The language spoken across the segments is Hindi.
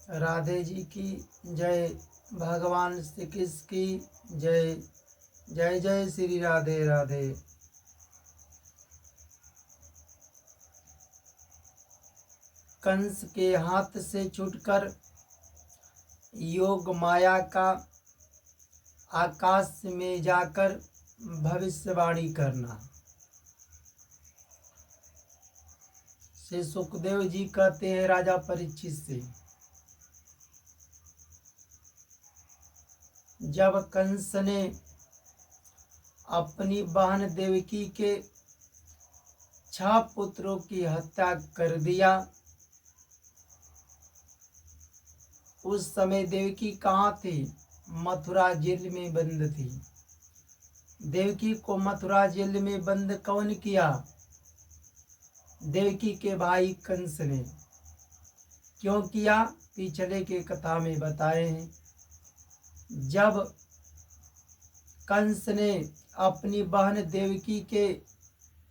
राधे जी की जय। भगवान श्री कृष्ण की जय। जय जय श्री राधे राधे। कंस के हाथ से छूटकर योग माया का आकाश में जाकर भविष्यवाणी करना। श्री सुखदेव जी कहते हैं राजा परीक्षित से, जब कंस ने अपनी बहन देवकी के 6 पुत्रों की हत्या कर दिया, उस समय देवकी कहाँ थी? मथुरा जेल में बंद थी। देवकी को मथुरा जेल में बंद कौन किया? देवकी के भाई कंस ने। क्यों किया? पिछले के कथा में बताए हैं। जब कंस ने अपनी बहन देवकी के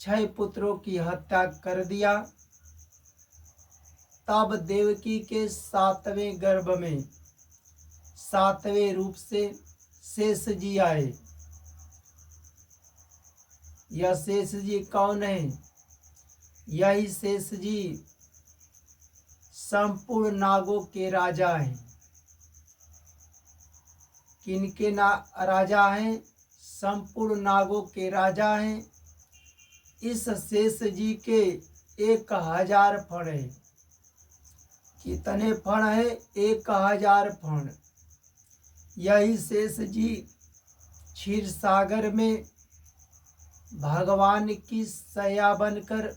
6 पुत्रों की हत्या कर दिया, तब देवकी के 7वें गर्भ में 7वें रूप से शेष जी आए। यह शेष जी कौन है? यही शेष जी संपूर्ण नागों के राजा हैं। किनके राजा हैं? संपूर्ण नागों के राजा हैं। इस शेष जी के 1000 फण है। कितने फण है? 1000 फण। यही शेष जी क्षीर सागर में भगवान की सया बनकर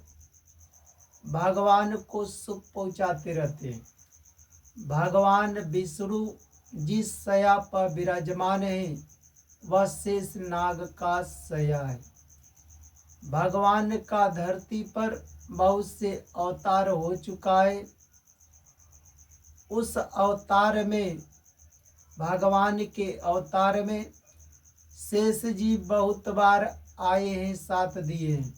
भगवान को सुख पहुंचाते रहते हैं। भगवान विष्णु जिस सया पर विराजमान है वह शेष नाग का सया है। भगवान का धरती पर बहुत से अवतार हो चुका है। उस अवतार में, भगवान के अवतार में शेष जी बहुत बार आए हैं, साथ दिए हैं।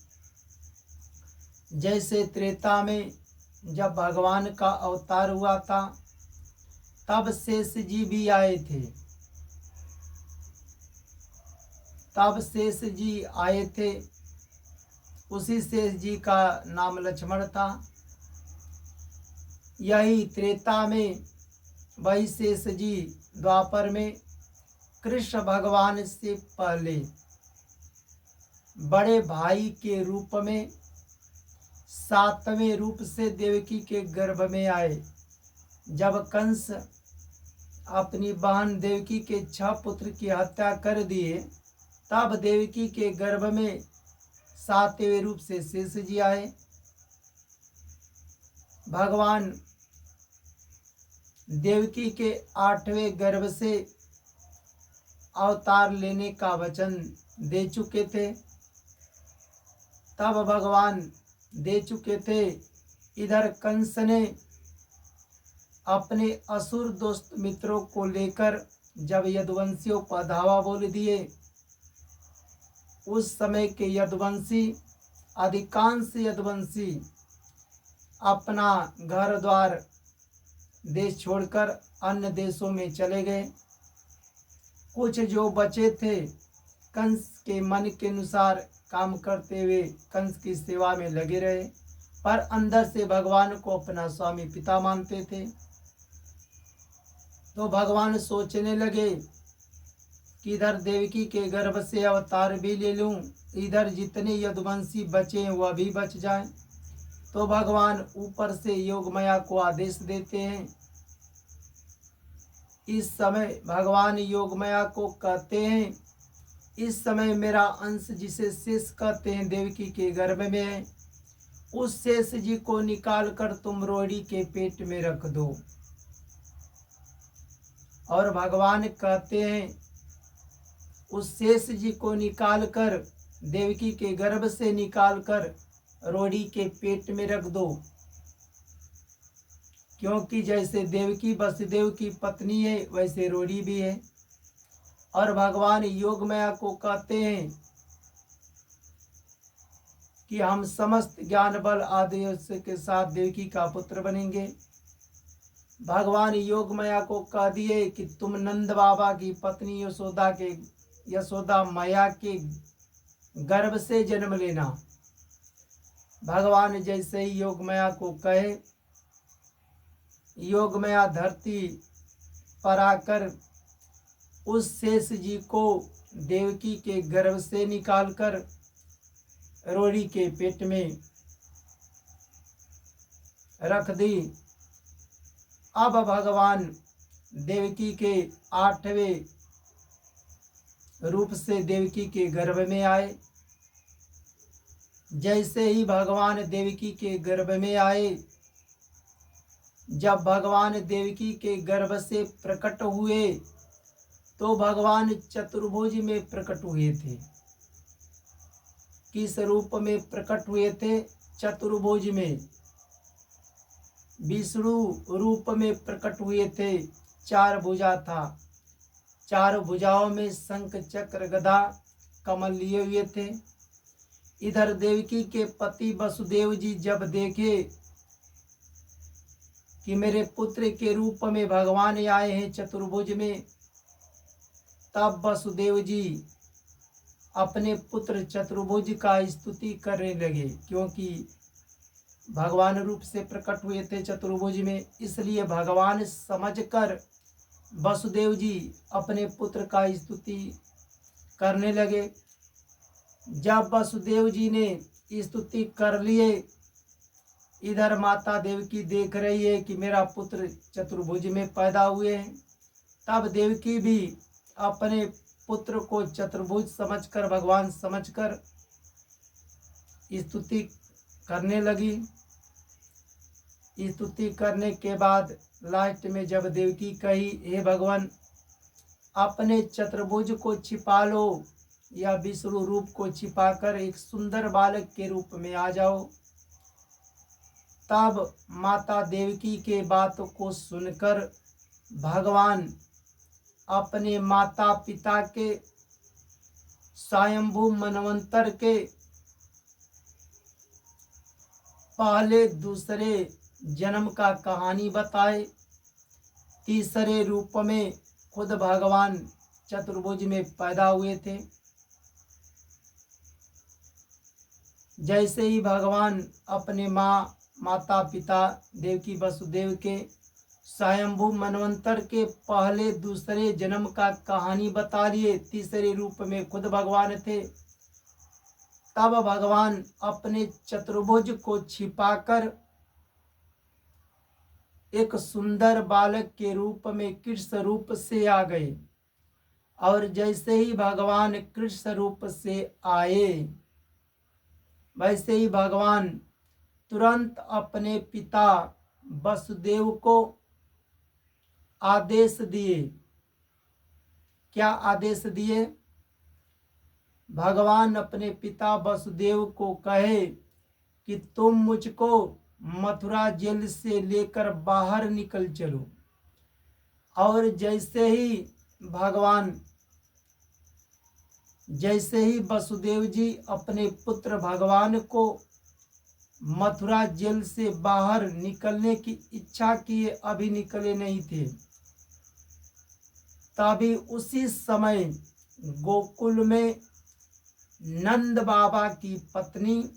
जैसे त्रेता में जब भगवान का अवतार हुआ था तब शेष जी भी आए थे। तब शेष जी आए थे। उसी शेष जी का नाम लक्ष्मण था। यही त्रेता में, वही शेष जी द्वापर में कृष्ण भगवान से पहले बड़े भाई के रूप में 7वें रूप से देवकी के गर्भ में आए। जब कंस अपनी बहन देवकी के 6 पुत्र की हत्या कर दिए, तब देवकी के गर्भ में 7वें रूप से शेष जी आए। भगवान देवकी के 8वें गर्भ से अवतार लेने का वचन दे चुके थे। तब भगवान दे चुके थे। इधर कंस ने अपने असुर दोस्त मित्रों को लेकर जब यदुवंशियों पर धावा बोल दिए, उस समय के यदुवंशी, अधिकांश यदुवंशी अपना घर द्वार देश छोड़कर अन्य देशों में चले गए। कुछ जो बचे थे कंस के मन के अनुसार काम करते हुए कंस की सेवा में लगे रहे, पर अंदर से भगवान को अपना स्वामी पिता मानते थे। तो भगवान सोचने लगे कि इधर देवकी के गर्भ से अवतार भी ले लूं, इधर जितने यदुवंशी बचे हैं वह भी बच जाएं। तो भगवान ऊपर से योगमाया को आदेश देते हैं। इस समय भगवान योगमाया को कहते हैं, इस समय मेरा अंश जिसे शेष कहते हैं देवकी के गर्भ में है, उस शेष जी को निकाल कर तुम रोड़ी के पेट में रख दो। और भगवान कहते हैं उस शेष जी को निकाल कर, देवकी के गर्भ से निकाल कर रोड़ी के पेट में रख दो। क्योंकि जैसे देवकी वसुदेव की पत्नी है वैसे रोड़ी भी है। और भगवान योगमाया को कहते हैं कि हम समस्त ज्ञान बल आदि के साथ देवकी का पुत्र बनेंगे। भगवान योग माया को कह दिए कि तुम नंद बाबा की पत्नी यशोदा माया के गर्भ से जन्म लेना। भगवान जैसे ही योग माया को कहे, योग माया धरती पर आकर उस शेष जी को देवकी के गर्भ से निकालकर रोड़ी के पेट में रख दी। अब भगवान देवकी के 8वें रूप से देवकी के गर्भ में आए। जैसे ही भगवान देवकी के गर्भ में आए, जब भगवान देवकी के गर्भ से प्रकट हुए तो भगवान चतुर्भुज में प्रकट हुए थे। किस रूप में प्रकट हुए थे? चतुर्भुज में। विष्णु रूप में प्रकट हुए थे। 4 भुजा था, 4 भुजाओं में शंख चक्र गदा कमल लिए हुए थे। इधर देवकी के पति वसुदेव जी जब देखे कि मेरे पुत्र के रूप में भगवान आए हैं चतुर्भुज में, तब वसुदेव जी अपने पुत्र चतुर्भुज का स्तुति करने लगे, क्योंकि भगवान रूप से प्रकट हुए थे चतुर्भुज में। इसलिए भगवान समझकर वसुदेव जी अपने पुत्र का स्तुति करने लगे। जब वसुदेव जी ने स्तुति कर लिए, इधर माता देवकी देख रही है कि मेरा पुत्र चतुर्भुज में पैदा हुए हैं। तब देवकी भी अपने पुत्र को चतुर्भुज समझकर, भगवान समझकर स्तुति करने लगी। स्तुति करने के बाद लास्ट में जब देवकी कही, हे भगवान अपने चतुर्भुज को छिपा लो या विष्णु रूप को छिपाकर एक सुंदर बालक के रूप में आ जाओ, तब माता देवकी के बातों को सुनकर भगवान अपने माता पिता के स्वयंभू मनवंतर के पहले दूसरे जन्म का कहानी बताए। तीसरे रूप में खुद भगवान चतुर्भुज में पैदा हुए थे। जैसे ही भगवान अपने माता पिता देवकी वसुदेव के स्वयंभू मनवंतर के पहले दूसरे जन्म का कहानी बता लिए, तीसरे रूप में खुद भगवान थे, तब भगवान अपने चतुर्भुज को छिपाकर एक सुंदर बालक के रूप में कृष्ण रूप से आ गए। और जैसे ही भगवान कृष्ण रूप से आए, वैसे ही भगवान तुरंत अपने पिता वसुदेव को आदेश दिए। क्या आदेश दिए? भगवान अपने पिता वसुदेव को कहे कि तुम मुझको मथुरा जेल से लेकर बाहर निकल चलो। और जैसे ही वसुदेव जी अपने पुत्र भगवान को मथुरा जेल से बाहर निकलने की इच्छा किए, अभी निकले नहीं थे, तभी उसी समय गोकुल में नंद बाबा की पत्नी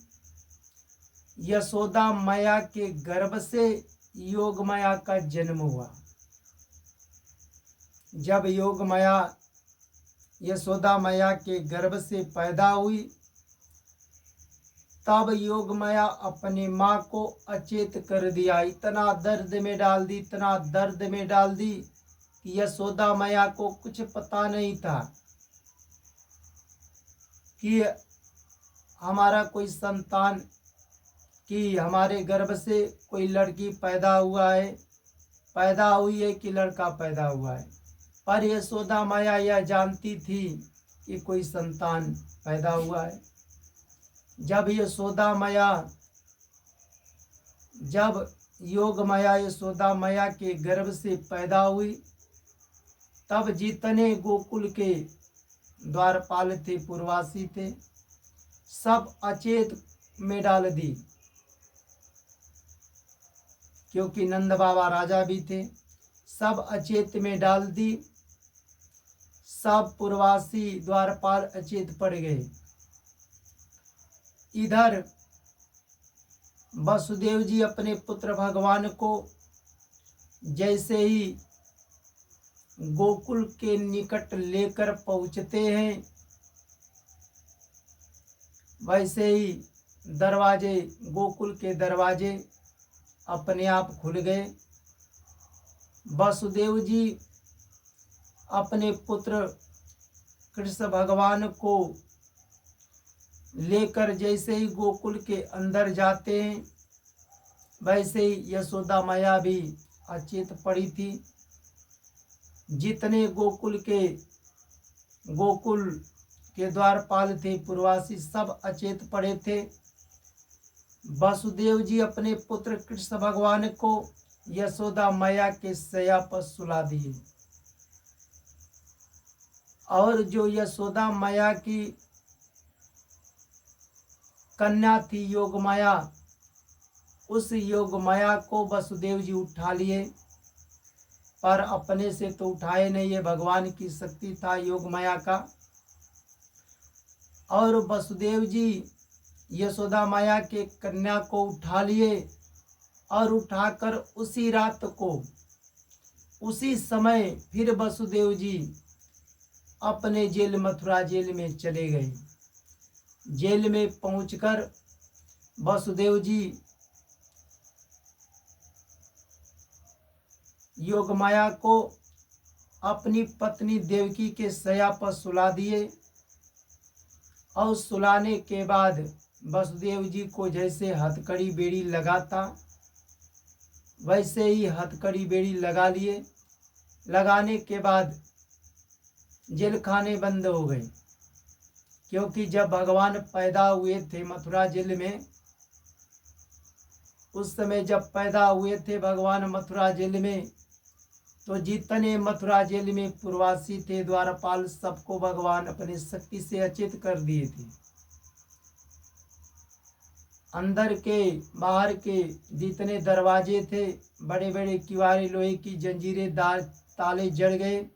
यशोदा माया के गर्भ से योग माया का जन्म हुआ। जब योग माया यशोदा माया के गर्भ से पैदा हुई, तब योग माया अपनी माँ को अचेत कर दिया। इतना दर्द में डाल दी, इतना दर्द में डाल दी कि यशोदा माया को कुछ पता नहीं था कि हमारा कोई संतान, कि हमारे गर्भ से कोई लड़की पैदा हुई है कि लड़का पैदा हुआ है। पर यशोदा माया यह जानती थी कि कोई संतान पैदा हुआ है। जब योग माया यशोदा माया के गर्भ से पैदा हुई, तब जितने गोकुल के द्वारपाल थे, पुरवासी थे, सब अचेत में डाल दी। क्योंकि नंद बाबा राजा भी थे। सब अचेत में डाल दी। सब पूर्ववासी द्वारपाल अचेत पड़ गए। इधर वसुदेव जी अपने पुत्र भगवान को जैसे ही गोकुल के निकट लेकर पहुंचते हैं, वैसे ही दरवाजे, गोकुल के दरवाजे अपने आप खुल गए। वसुदेव जी अपने पुत्र कृष्ण भगवान को लेकर जैसे ही गोकुल के अंदर जाते हैं, वैसे ही यशोदा मैया भी अचेत पड़ी थी। जितने गोकुल के द्वारपाल थे, पूर्ववासी, सब अचेत पड़े थे। वसुदेव जी अपने पुत्र कृष्ण भगवान को यशोदा मैया के शैया पर सुला दिए, और जो यशोदा मैया की कन्या थी योगमाया, उस योगमाया को वसुदेव जी उठा लिए। पर अपने से तो उठाए नहीं, ये भगवान की शक्ति था योगमाया का। और वसुदेव जी यशोदा माया के कन्या को उठा लिए, और उठाकर उसी रात को, उसी समय फिर वसुदेव जी अपने जेल, मथुरा जेल में चले गए। जेल में पहुंचकर वसुदेव जी योगमाया को अपनी पत्नी देवकी के शैया पर सुला दिए। और सुलाने के बाद वसुदेव जी को जैसे हथकड़ी बेड़ी लगाता, वैसे ही हथकड़ी बेड़ी लगा लिए। लगाने के बाद जेल खाने बंद हो गए, क्योंकि जब भगवान पैदा हुए थे मथुरा जेल में, उस समय जब पैदा हुए थे भगवान मथुरा जेल में, तो जितने मथुरा जेल में पूर्ववासी थे, द्वारपाल, सबको भगवान अपने शक्ति से अचेत कर दिए थे। अंदर के बाहर के जितने दरवाजे थे, बड़े बड़े किवाड़े, लोहे की जंजीरें, ताले जड़ गए।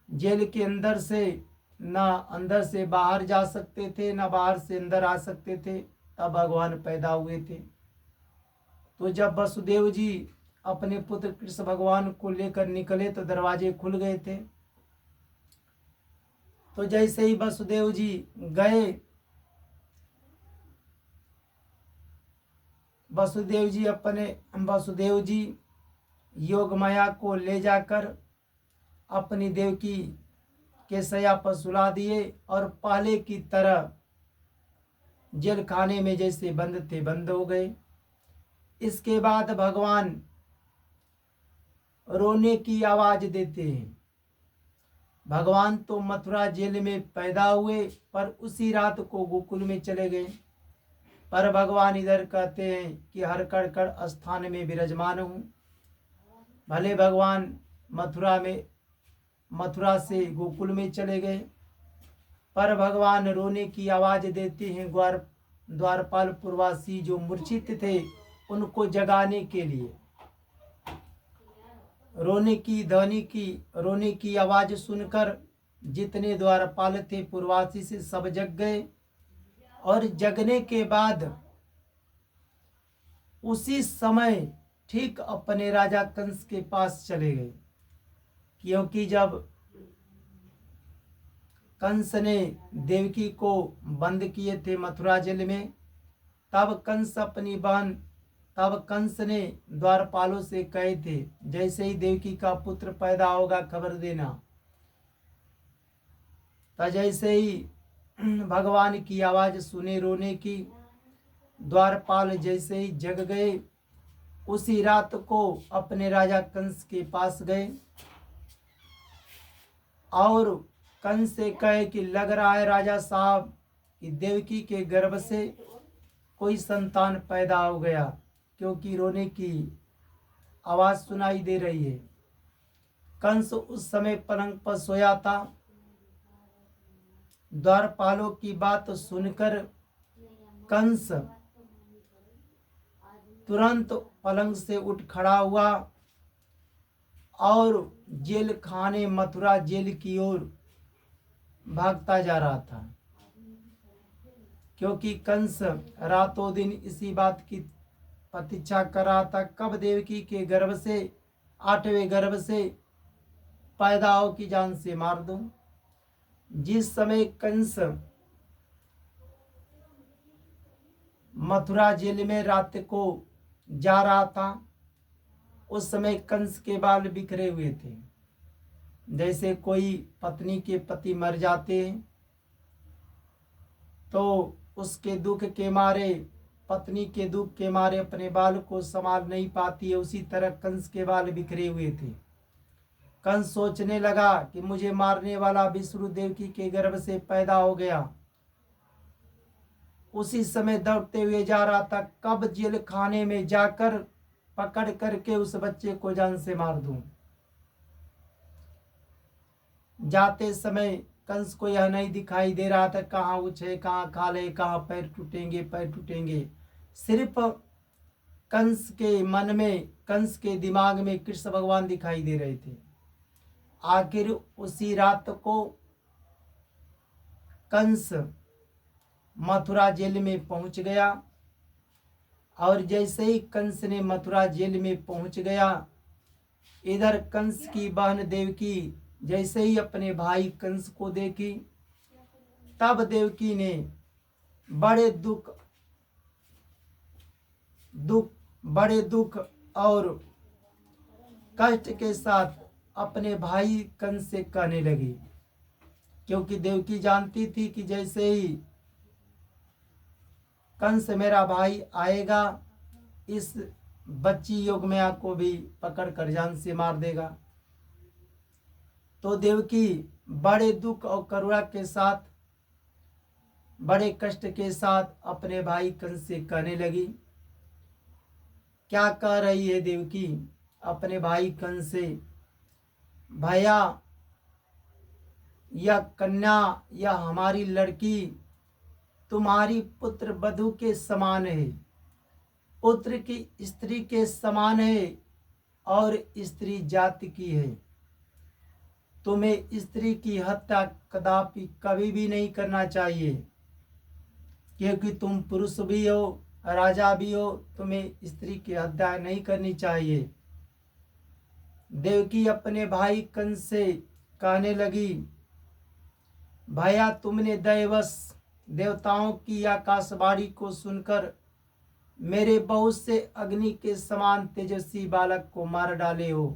जेल के अंदर से ना अंदर से बाहर जा सकते थे, ना बाहर से अंदर आ सकते थे। तब भगवान पैदा हुए थे। तो जब वसुदेव जी अपने पुत्र कृष्ण भगवान को लेकर निकले तो दरवाजे खुल गए थे। तो जैसे ही वसुदेव जी गए, वसुदेव जी योगमाया को ले जाकर अपनी देवकी के शैया पर सुला दिए, और पहले की तरह जेल खाने में जैसे बंद थे, बंद हो गए। इसके बाद भगवान रोने की आवाज देते हैं। भगवान तो मथुरा जेल में पैदा हुए, पर उसी रात को गोकुल में चले गए। पर भगवान इधर कहते हैं कि हर कण स्थान में विराजमान हूँ। भले भगवान मथुरा से गोकुल में चले गए, पर भगवान रोने की आवाज देते हैं। द्वारपाल पूर्ववासी जो मूर्छित थे, उनको जगाने के लिए रोने की आवाज सुनकर जितने द्वारपाल थे पूर्ववासी से सब जग गए। और जगने के बाद उसी समय ठीक अपने राजा कंस के पास चले गए, क्योंकि जब कंस ने देवकी को बंद किए थे मथुरा जेल में, तब कंस ने द्वारपालों से कहे थे, जैसे ही देवकी का पुत्र पैदा होगा खबर देना। तो जैसे ही भगवान की आवाज सुने रोने की, द्वारपाल जैसे ही जग गए, उसी रात को अपने राजा कंस के पास गए और कंस से कहे कि लग रहा है राजा साहब कि देवकी के गर्भ से कोई संतान पैदा हो गया, क्योंकि रोने की आवाज सुनाई दे रही है। कंस उस समय पलंग पर सोया था। द्वारपालों की बात सुनकर कंस तुरंत पलंग से उठ खड़ा हुआ और जेल खाने मथुरा जेल की ओर भागता जा रहा था, क्योंकि कंस रातों दिन इसी बात की प्रतीक्षा कर रहा था, कब देवकी के गर्भ से, 8वें गर्भ से पैदा हो की जान से मार दूं। जिस समय कंस मथुरा जेल में रात को जा रहा था, उस समय कंस के बाल बिखरे हुए थे। जैसे कोई पत्नी के पति मर जाते हैं तो उसके दुख के मारे, पत्नी के दुख के मारे अपने बाल को संभाल नहीं पाती है, उसी तरह कंस के बाल बिखरे हुए थे। कंस सोचने लगा कि मुझे मारने वाला विष्णु देवकी के गर्भ से पैदा हो गया। उसी समय दौड़ते हुए जा रहा था, कब जेल खाने में जाकर पकड़ करके उस बच्चे को जान से मार दूं। जाते समय कंस को यह नहीं दिखाई दे रहा था कहाँ उछे, कहाँ खाले, कहाँ पैर टूटेंगे, पैर टूटेंगे। सिर्फ कंस के मन में, कंस के दिमाग में कृष्ण भगवान दिखाई दे रहे थे। आखिर उसी रात को कंस मथुरा जेल में पहुंच गया, और जैसे ही कंस ने मथुरा जेल में पहुंच गया, इधर कंस की बहन देवकी जैसे ही अपने भाई कंस को देखी, तब देवकी ने बड़े दुख और कष्ट के साथ अपने भाई कंस से कहने लगी, क्योंकि देवकी जानती थी कि जैसे ही कंस मेरा भाई आएगा, इस बच्ची योगमाया को भी पकड़ कर जान से मार देगा। तो देवकी बड़े दुख और करुणा के साथ, बड़े कष्ट के साथ अपने भाई कंस से कहने लगी। क्या कह रही है देवकी अपने भाई कंस से? भैया, यह कन्या, यह हमारी लड़की तुम्हारी पुत्र वधू के समान है, पुत्र की स्त्री के समान है और स्त्री जाति की है। तुम्हें स्त्री की हत्या कदापि कभी भी नहीं करना चाहिए, क्योंकि तुम पुरुष भी हो, राजा भी हो, तुम्हें स्त्री की हत्या नहीं करनी चाहिए। देवकी अपने भाई कंस से कहने लगी, भैया तुमने दैवश देवताओं की आकाशवाणी को सुनकर मेरे बहुत से अग्नि के समान तेजस्वी बालक को मार डाले हो।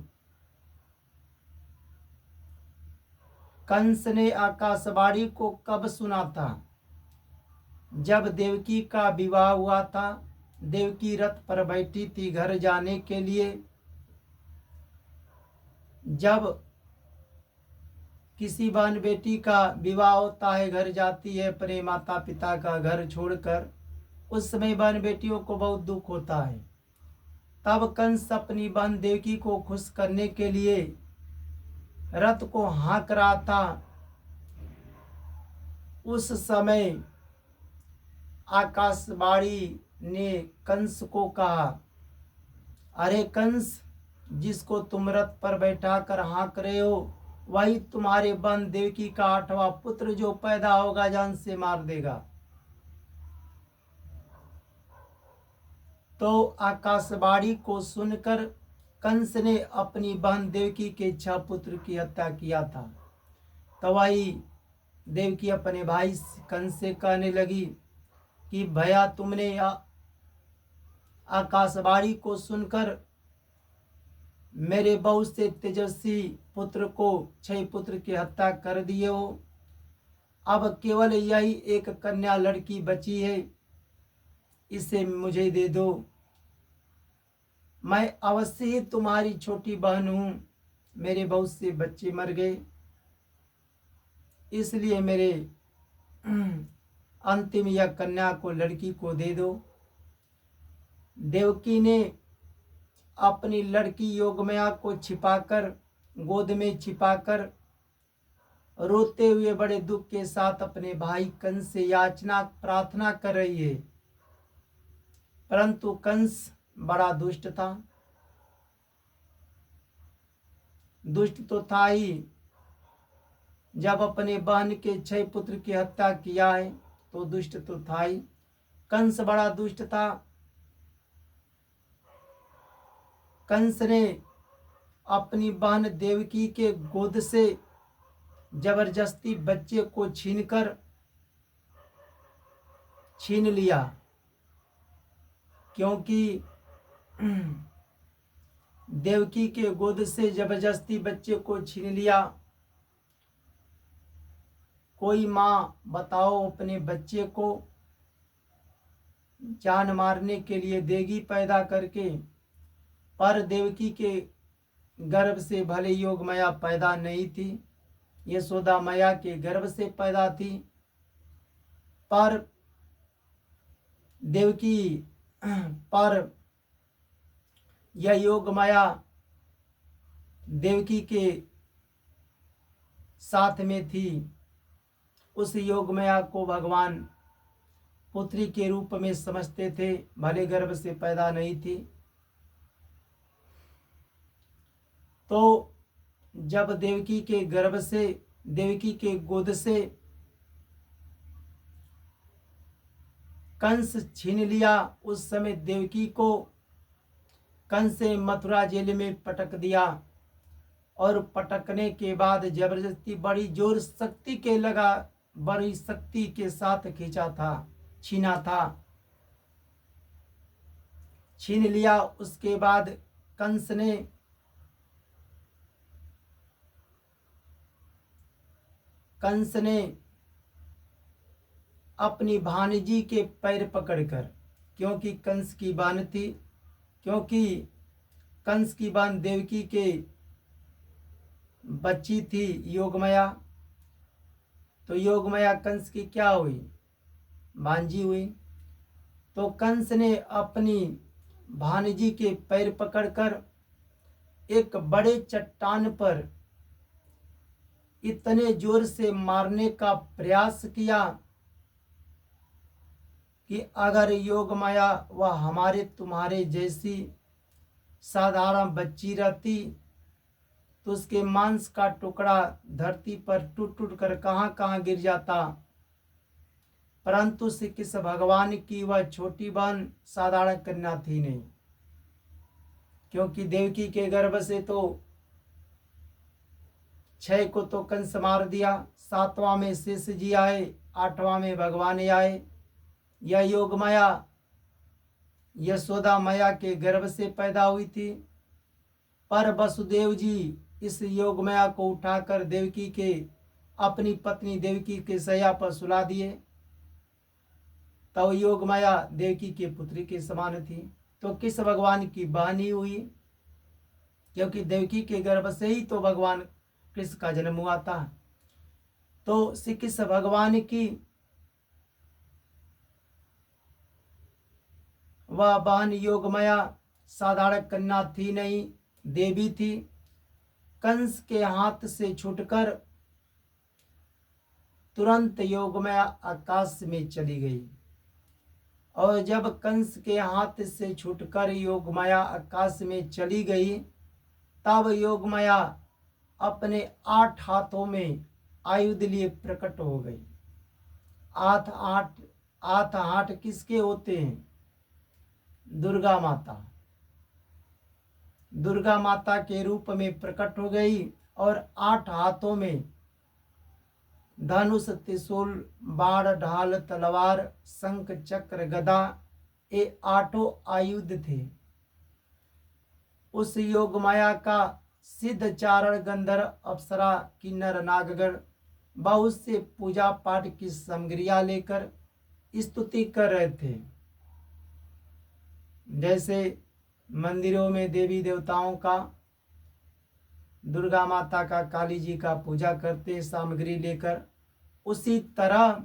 कंस ने आकाशवाणी को कब सुना था? जब देवकी का विवाह हुआ था। देवकी रथ पर बैठी थी घर जाने के लिए। जब किसी बहन बेटी का विवाह होता है, घर जाती है अपने माता पिता का घर छोड़कर, उस समय बहन बेटियों को बहुत दुख होता है। तब कंस अपनी बहन देवकी को खुश करने के लिए रथ को हाँक रहा था। उस समय आकाशवाणी ने कंस को कहा, अरे कंस, जिसको तुम रथ पर बैठा कर हाँक रहे हो, वही तुम्हारे बहन देवकी का 8वां पुत्र जो पैदा होगा जान से मार देगा। तो आकाशवाणी को सुनकर कंस ने अपनी बहन देवकी के 6 पुत्र की हत्या किया था। तो वही देवकी अपने भाई कंस से कहने लगी कि भैया तुमने आकाशवाणी को सुनकर मेरे बहुत से तेजस्वी पुत्र को 6 पुत्र की हत्या कर दिए हो। अब केवल यही एक कन्या लड़की बची है, इसे मुझे दे दो। मैं अवश्य ही तुम्हारी छोटी बहन हूँ, मेरे बहुत से बच्चे मर गए, इसलिए मेरे अंतिम यह कन्या को, लड़की को दे दो। देवकी ने अपनी लड़की योगमाया को छिपाकर, गोद में छिपाकर, रोते हुए बड़े दुख के साथ अपने भाई कंस से याचना प्रार्थना कर रही है। परंतु कंस बड़ा दुष्ट था। दुष्ट तो था ही, जब अपने बहन के 6 पुत्र की हत्या किया है तो दुष्ट तो था ही। कंस बड़ा दुष्ट था। कंस ने अपनी बहन देवकी के गोद से जबरदस्ती बच्चे को छीन लिया, क्योंकि देवकी के गोद से जबरदस्ती बच्चे को छीन लिया। कोई माँ बताओ अपने बच्चे को जान मारने के लिए देगी पैदा करके, पर देवकी के गर्भ से भले योग माया पैदा नहीं थी, यशोदा मैया के गर्भ से पैदा थी, पर देवकी पर यह योग माया देवकी के साथ में थी। उस योग माया को भगवान पुत्री के रूप में समझते थे, भले गर्भ से पैदा नहीं थी। तो जब देवकी के गर्भ से, देवकी के गोद से कंस छीन लिया, उस समय देवकी को कंस से मथुरा जेल में पटक दिया, और पटकने के बाद जबरदस्ती बड़ी जोर शक्ति के लगा, बड़ी शक्ति के साथ खींचा था, छीना था, छीन लिया। उसके बाद कंस ने अपनी भानजी के पैर पकड़कर, क्योंकि कंस की बान थी, क्योंकि कंस की बान देवकी के बच्ची थी योगमाया, तो योगमाया कंस की क्या हुई, भांजी हुई। तो कंस ने अपनी भानजी के पैर पकड़कर एक बड़े चट्टान पर इतने जोर से मारने का प्रयास किया कि अगर योग माया वह हमारे तुम्हारे जैसी साधारण बच्ची रहती तो उसके मांस का टुकड़ा धरती पर टूट टूट कर कहाँ कहाँ गिर जाता, परंतु श्री कृष्ण भगवान की वह छोटी बहन साधारण कन्या थी नहीं, क्योंकि देवकी के गर्भ से तो 6 को तो कंस मार दिया, 7वां में शेष जी आए, 8वां में भगवान आए। यह योग माया यशोदा मैया के गर्भ से पैदा हुई थी, पर वसुदेव जी इस योग माया को उठाकर देवकी के, अपनी पत्नी देवकी के शैया पर सुला दिए। तो योग माया देवकी के पुत्री के समान थी, तो किस भगवान की बहनी हुई, क्योंकि देवकी के गर्भ से ही तो भगवान कृष्ण का जन्म हुआ था। तो श्री कृष्ण भगवान की वह बहन योगमाया साधारण कन्या थी नहीं, देवी थी। कंस के हाथ से छूटकर तुरंत योगमाया आकाश में चली गई, और जब कंस के हाथ से छूटकर योगमाया आकाश में चली गई, तब योगमाया अपने 8 हाथों में आयुध लिए प्रकट हो गई। 8 हाथ किसके होते हैं? दुर्गा माता। दुर्गा माता के रूप में प्रकट हो गई, और 8 हाथों में धनुष, त्रिशूल, बाण, ढाल, तलवार, शंख, चक्र, गदा, ये 8 आयुध थे। उस योग माया का सिद्ध चारण, गंधर्व, अप्सरा, किन्नर, नागगण बहुत से पूजा पाठ की सामग्रियां लेकर स्तुति कर रहे थे। जैसे मंदिरों में देवी देवताओं का, दुर्गा माता का, काली जी का पूजा करते सामग्री लेकर, उसी तरह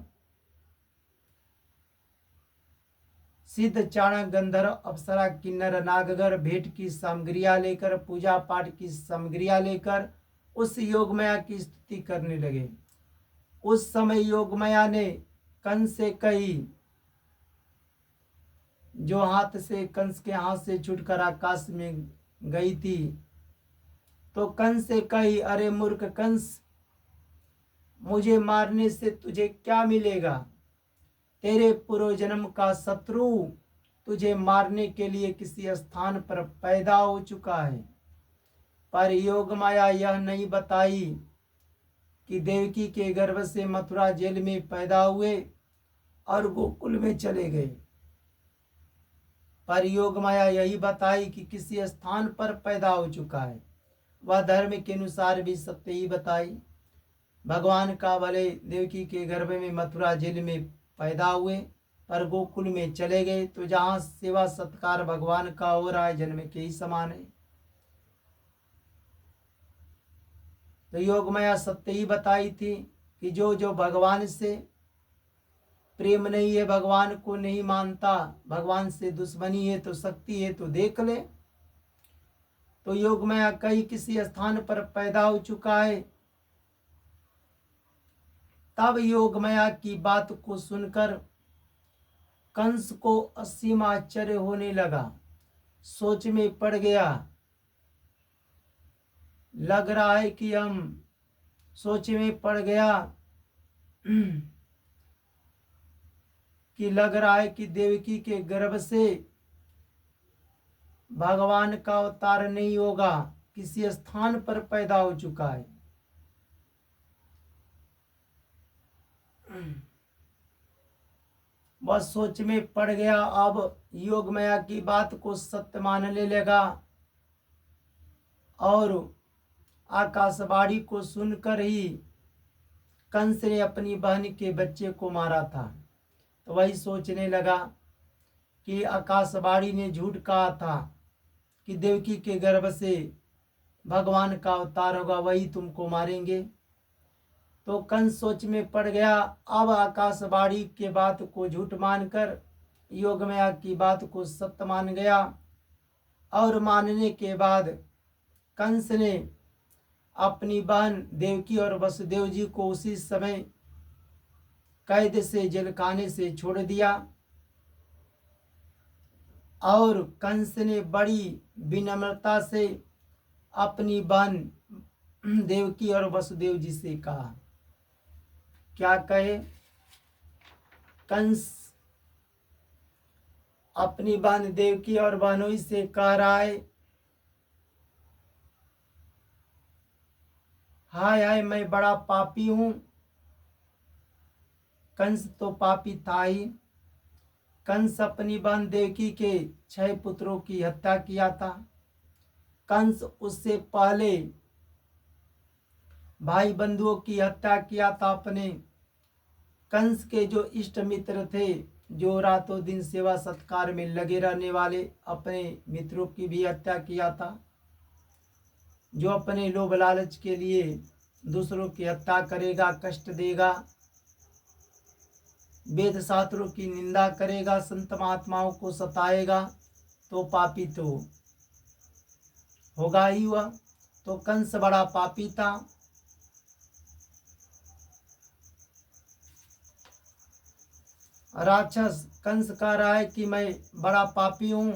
सिद्ध चाणक, गंधर्व, अप्सरा, किन्नर, नागगर भेंट की सामग्रियां लेकर, पूजा पाठ की सामग्रियां लेकर उस योगमाया की स्तुति करने लगे। उस समय योगमाया ने कंस से कही, जो हाथ से कंस के हाथ से छूटकर आकाश में गई थी। तो कंस से कही, अरे मूर्ख कंस, मुझे मारने से तुझे क्या मिलेगा? तेरे पूर्व जन्म का शत्रु तुझे मारने के लिए किसी स्थान पर पैदा हो चुका है। पर योग माया यह नहीं बताई कि देवकी के गर्भ से मथुरा जेल में पैदा हुए और गोकुल में चले गए। पर योग माया यही बताई कि किसी स्थान पर पैदा हो चुका है। वह धर्म के अनुसार भी सत्य ही बताई। भगवान का भले देवकी के गर्भ में मथुरा जेल में पैदा हुए पर गोकुल में चले गए, तो जहाँ सेवा सत्कार भगवान का हो रहा है जन्म के ही समान है। तो योग माया सत्य ही बताई थी कि जो जो भगवान से प्रेम नहीं है, भगवान को नहीं मानता, भगवान से दुश्मनी है, तो शक्ति है तो देख ले। तो योग माया कहीं किसी स्थान पर पैदा हो चुका है। तब योग माया की बात को सुनकर कंस को असीम आश्चर्य होने लगा। सोच में पड़ गया, लग रहा है कि हम सोच में पड़ गया कि लग रहा है कि देवकी के गर्भ से भगवान का अवतार नहीं होगा, किसी स्थान पर पैदा हो चुका है। वह सोच में पड़ गया। अब योग माया की बात को सत्य मानने लगा और आकाशवाणी को सुनकर ही कंस ने अपनी बहन के बच्चे को मारा था। तो वही सोचने लगा कि आकाशवाणी ने झूठ कहा था कि देवकी के गर्भ से भगवान का अवतार होगा, वही तुमको मारेंगे। तो कंस सोच में पड़ गया। अब आकाशवाणी के बात को झूठ मानकर योग माया की बात को सत्य मान गया। और मानने के बाद कंस ने अपनी बहन देवकी और वसुदेव जी को उसी समय कैद से जेल खाने से छोड़ दिया। और कंस ने बड़ी विनम्रता से अपनी बहन देवकी और वसुदेव जी से कहा। क्या कहे? कंस अपनी बहन देवकी और बहनोई से कह रहा है, हाय हाय मैं बड़ा पापी हूं। कंस तो पापी था ही। कंस अपनी बहन देवकी के 6 पुत्रों की हत्या किया था। कंस उससे पहले भाई बंधुओं की हत्या किया था अपने। कंस के जो इष्ट मित्र थे, जो रातों दिन सेवा सत्कार में लगे रहने वाले, अपने मित्रों की भी हत्या किया था। जो अपने लोभ लालच के लिए दूसरों की हत्या करेगा, कष्ट देगा, वेद शास्त्रों की निंदा करेगा, संत महात्माओं को सताएगा, तो पापी तो होगा ही हुआ। तो कंस बड़ा पापी था। राक्षस कंस कह रहा है कि मैं बड़ा पापी हूं।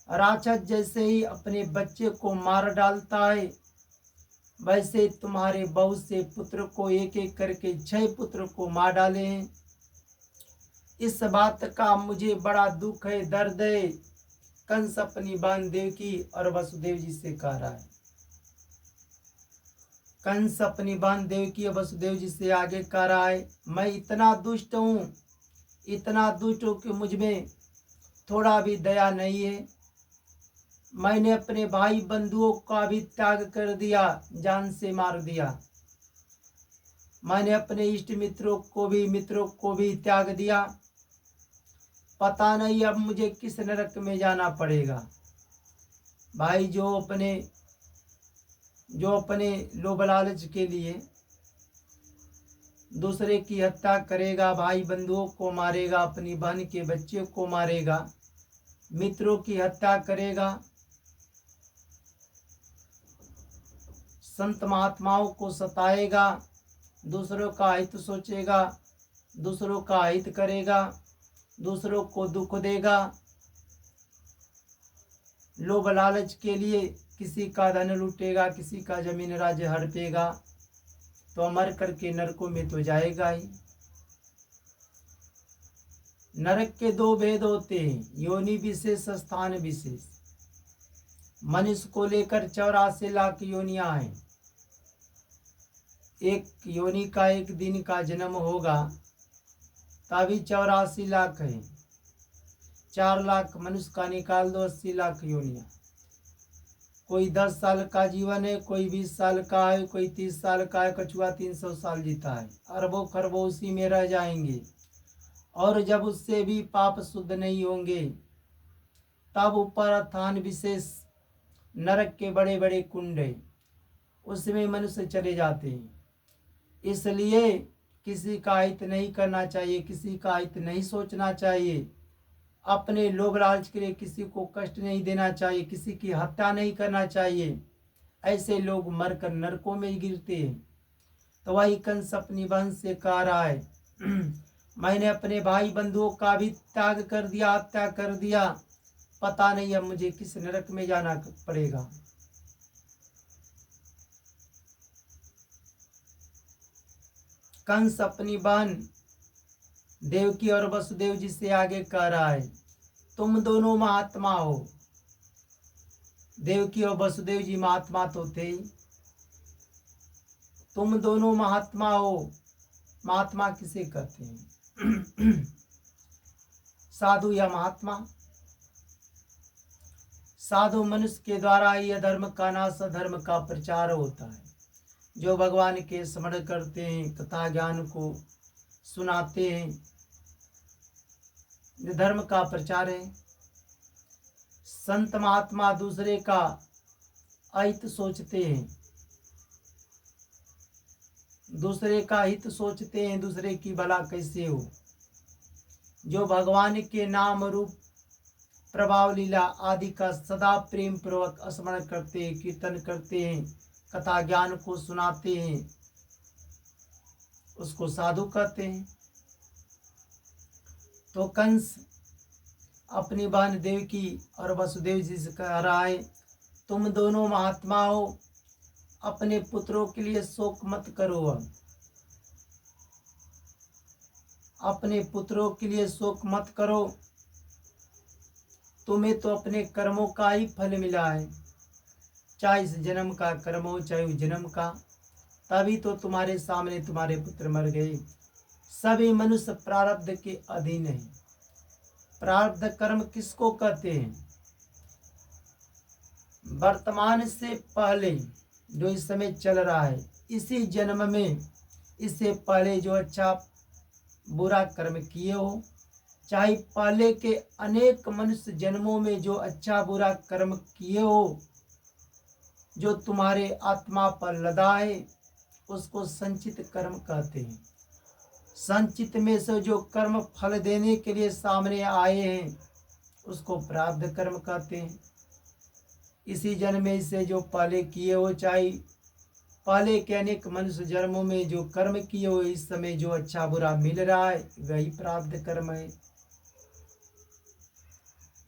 राक्षस जैसे ही अपने बच्चे को मार डालता है, वैसे तुम्हारे बहुत से पुत्र को एक एक करके 6 पुत्र को मार डाले हैं। इस बात का मुझे बड़ा दुख है, दर्द है। कंस अपनी बहन देवकी और वसुदेव जी से कह रहा है। कंस अपनी बहन देवकी और वसुदेव जी से आगे कह रहा है, मैं इतना दुष्ट हूँ, इतना दुष्ट हूँ कि मुझ में थोड़ा भी दया नहीं है। मैंने अपने भाई बंधुओं का भी त्याग कर दिया, जान से मार दिया। मैंने अपने इष्ट मित्रों को भी त्याग दिया। पता नहीं अब मुझे किस नरक में जाना पड़ेगा। भाई जो अपने लोभ लालच के लिए दूसरे की हत्या करेगा, भाई बंधुओं को मारेगा, अपनी बहन के बच्चे को मारेगा, मित्रों की हत्या करेगा, संत महात्माओं को सताएगा, दूसरों का हित सोचेगा, दूसरों का हित करेगा, दूसरों को दुख देगा, लोभ लालच के लिए किसी का धन लूटेगा, किसी का जमीन राज्य हड़पेगा, तो मर करके नरकों में तो जाएगा ही। नरक के दो भेद होते हैं, योनि विशेष, स्थान विशेष। मनुष्य को लेकर 84 लाख योनियां हैं। एक योनि का एक दिन का जन्म होगा तभी 84 लाख है। 4 लाख मनुष्य का निकाल दो, 80 लाख योनियां। कोई 10 साल का जीवन है, कोई 20 साल का है, कोई 30 साल का है, कछुआ 300 साल जीता है। अरबों खरबों उसी में रह जाएंगे। और जब उससे भी पाप शुद्ध नहीं होंगे तब ऊपर स्थान विशेष नरक के बड़े बड़े कुंड है, उसमें मनुष्य चले जाते हैं। इसलिए किसी का हित नहीं करना चाहिए, किसी का हित नहीं सोचना चाहिए, अपने लोभ लालच के लिए किसी को कष्ट नहीं देना चाहिए, किसी की हत्या नहीं करना चाहिए। ऐसे लोग मरकर नरकों में गिरते हैं। तो वही कंस अपनी वंश से कह रहा है मैंने अपने भाई बंधुओं का भी त्याग कर दिया, हत्या कर दिया, पता नहीं अब मुझे किस नरक में जाना पड़ेगा। कंस अपनी बहन देवकी और वसुदेव जी से आगे कह रहा है तुम दोनों महात्मा हो। देवकी और वसुदेव जी महात्मा तो थे, तुम दोनों महात्मा हो। महात्मा किसे कहते हैं? साधु या महात्मा? साधु मनुष्य के द्वारा ही अधर्म का नाश, अधर्म का प्रचार होता है। जो भगवान के स्मरण करते हैं, कथा ज्ञान को सुनाते हैं, ये धर्म का प्रचार है। संत महात्मा दूसरे का अहित सोचते हैं, दूसरे का हित सोचते हैं, दूसरे की भला कैसे हो। जो भगवान के नाम रूप प्रभाव लीला आदि का सदा प्रेम पूर्वक स्मरण करते हैं, कीर्तन करते हैं, कथा ज्ञान को सुनाते हैं, उसको साधु कहते हैं। तो कंस अपनी बहन देवकी और वसुदेव जी से कह रहा है तुम दोनों महात्मा हो, अपने पुत्रों के लिए शोक मत करो। अपने पुत्रों के लिए शोक मत करो, तुम्हें तो अपने कर्मों का ही फल मिला है, चाहे इस जन्म का कर्म हो चाहे उस जन्म का। तभी तो तुम्हारे सामने तुम्हारे पुत्र मर गए। सभी मनुष्य प्रारब्ध के अधीन है। प्रारब्ध कर्म किसको कहते हैं? वर्तमान से पहले जो इस समय चल रहा है, इसी जन्म में, इससे पहले जो अच्छा बुरा कर्म किए हो, चाहे पहले के अनेक मनुष्य जन्मों में जो अच्छा बुरा कर्म किए हो, जो तुम्हारे आत्मा पर लदा है, उसको संचित कर्म कहते हैं। संचित में से जो कर्म फल देने के लिए सामने आए हैं, उसको प्रारब्ध कर्म कहते हैं। इसी जन्म में से जो पहले किए हो, चाहे पहले के अनेक मनुष्य जन्मों में जो कर्म किए हो, इस समय जो अच्छा बुरा मिल रहा है, वही प्रारब्ध कर्म है।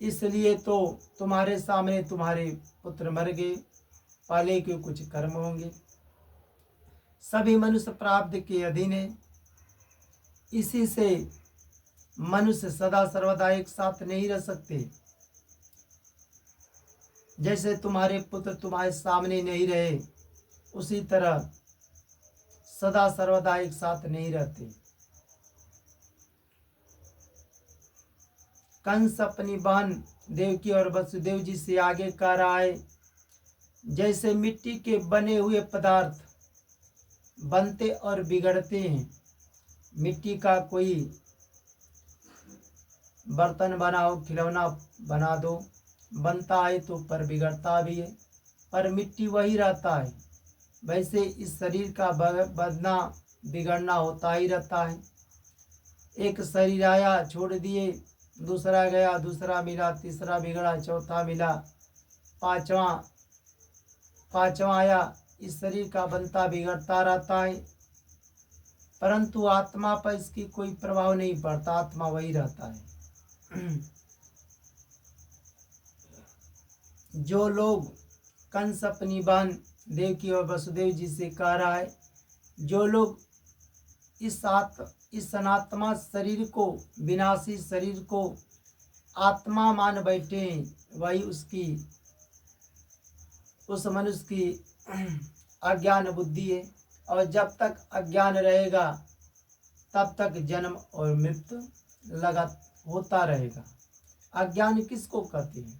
इसलिए तो तुम्हारे सामने तुम्हारे पुत्र मर गए, पहले के कुछ कर्म होंगे। सभी मनुष्य प्रारब्ध के अधीन है। इसी से मनुष्य सदा सर्वदा एक साथ नहीं रह सकते। जैसे तुम्हारे पुत्र तुम्हारे सामने नहीं रहे, उसी तरह सदा सर्वदा एक साथ नहीं रहते। कंस अपनी बहन देवकी और वसुदेव जी से आगे कह रहा है जैसे मिट्टी के बने हुए पदार्थ बनते और बिगड़ते हैं। मिट्टी का कोई बर्तन बनाओ, खिलौना बना दो, बनता है तो पर बिगड़ता भी है, पर मिट्टी वही रहता है। वैसे इस शरीर का बनना बिगड़ना होता ही रहता है। एक शरीर आया, छोड़ दिए, दूसरा गया, दूसरा मिला, तीसरा बिगड़ा, चौथा मिला, पांचवा आया। इस शरीर का बनता बिगड़ता रहता है, परंतु आत्मा पर इसकी कोई प्रभाव नहीं पड़ता, आत्मा वही रहता है। जो लोग, कंस अपनी बहन देवकी और वसुदेव जी से कह रहा है, जो लोग इस अनात्मा शरीर को, विनाशी शरीर को आत्मा मान बैठे हैं, वही उस मनुष्य की अज्ञान बुद्धि है। और जब तक अज्ञान रहेगा तब तक जन्म और मृत्यु होता रहेगा। अज्ञान किसको कहते हैं?